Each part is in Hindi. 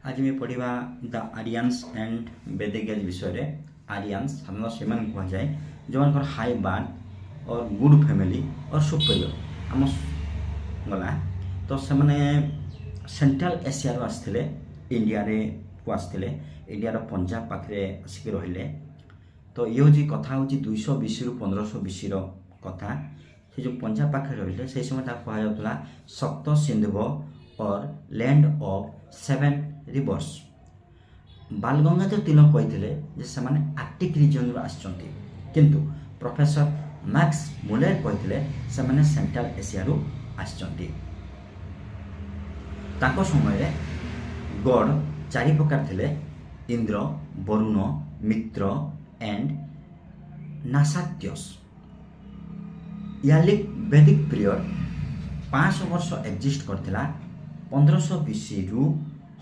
आज मैं पढ़ा द आर्यन्स एंड वैदिक एज विषय। आर्यन्स साधारणतः से कह जाए जो हाई बार्थ और गुड फैमिली और सुपीरियर आम गला तो से सेंट्रल एशिया आसते इंडिया को आसते इंडिया पंजाब पाखे आसिक रहिले। तो ये हूँ कथा हूँ 200 BC रु 1500 BC कथा। से जो पंजाब पाखे रहिले से समय कहला सप्त सिंधु और लैंड ऑफ 7 रिवर्स। बाल गंगाधर तिलक कहते से आर्टिक रिजन आसचंती, किंतु प्रोफेसर मैक्स मुलर कहते से सेंट्रल एशिया रु आसचंती। ताको समय गॉड 4 प्रकार थे, इंद्र, वरुण, मित्र एंड नासात्यस। यालिक वैदिक पीरियड 500 वर्ष एक्जिस्ट करथिला 1500 BC रु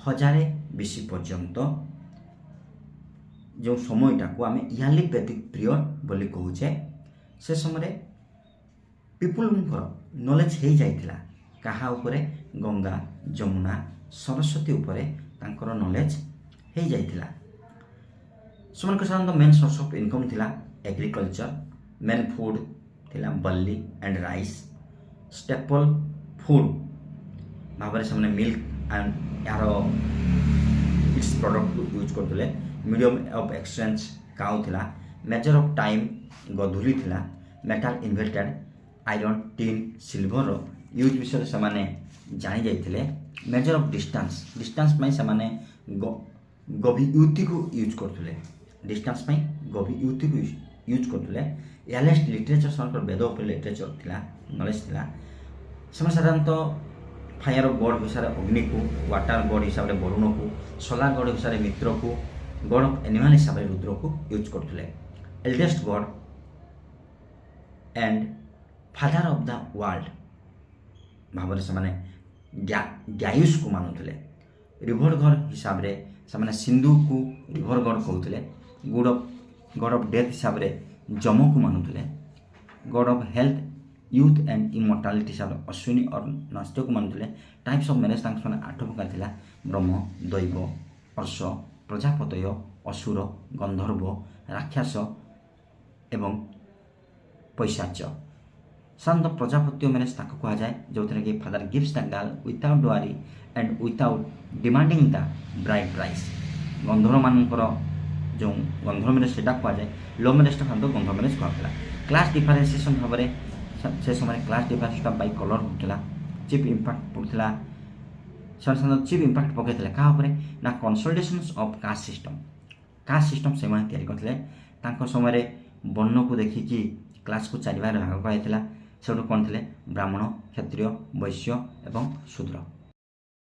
1000 BC पर्यंत। जो समयटा को आम यालिक वैदिक पीरियड बोली कहूचे से समय पीपुल नॉलेज हो जाइथिला कहा उपरे गंगा जमुना सरस्वती उपरे तांकर नॉलेज हो जाइथिला। सेमानक साधारणतः मेन सोर्स ऑफ इनकम थिला एग्रीकल्चर, मेन फूड थिला बल्ली एंड राइस, स्टेपल फूड भाव से मिल्क एंड यार इट्स प्रोडक्ट को यूज करते। मीडियम ऑफ एक्सचेंज काउ थिला, मेजर ऑफ टाइम गधुली थिला, metal invested iron tin silver use विषय से जानी जाइथिले। मेजर ऑफ डिस्टेंस से गभीयुति को यूज करते, डिस्टेंस गभीयुति को यूज करते। एलेस्ट लिटरेचर से वेद उपर लिटरेचर थिला नॉलेज थिला। से साधारणतः फायर गॉड हिसाब से अग्नि को, वाटर गॉड हिसाब से वरुण को, सोलार गॉड हिसाब से मित्र को, गॉड ऑफ एनिमल हिसाब से रुद्र को यूज करते। Eldest God and father of the world भाव से डायुस को मानुले। रिभर गॉड हिसाब से सिंधु को रिभर गॉड कहते। गॉड ऑफ डेथ हिसाब से जम को मानुले। God of health youth and immortality हिसाब से अश्विनी और नास्त्य को मानुले। टाइप्स ऑफ मैरेज 8 प्रकार थिला, ब्रह्म, दैव, अर्ष, प्रजापतय, असुर, गंधर्व, राक्षस एवं पैशाच। साधारणतः प्रजापत्य मैरेज कह जाए जो कि father gives the girl without dowry and without demanding the bride price. Gandharva मानकर जो गंधर्व मैरेज से कह जाए। लव मैरेज साधारणतः गंधर्व मैरेज कहला। क्लास डिफरेन्सिएसन भाव से समय क्लास डिफरेन्स बाय कलर होता। चीफ इंपैक्ट पड़ता साधारणतः चीफ इंपैक्ट पकड़ते क्या ना कंसोलिडेशन ऑफ कास्ट सिस्टम से करते। समय वर्ण को देखिकी क्लास को 4 भाग कराइला। से कौन थे ब्राह्मण, क्षत्रिय, वैश्य एवं शूद्र।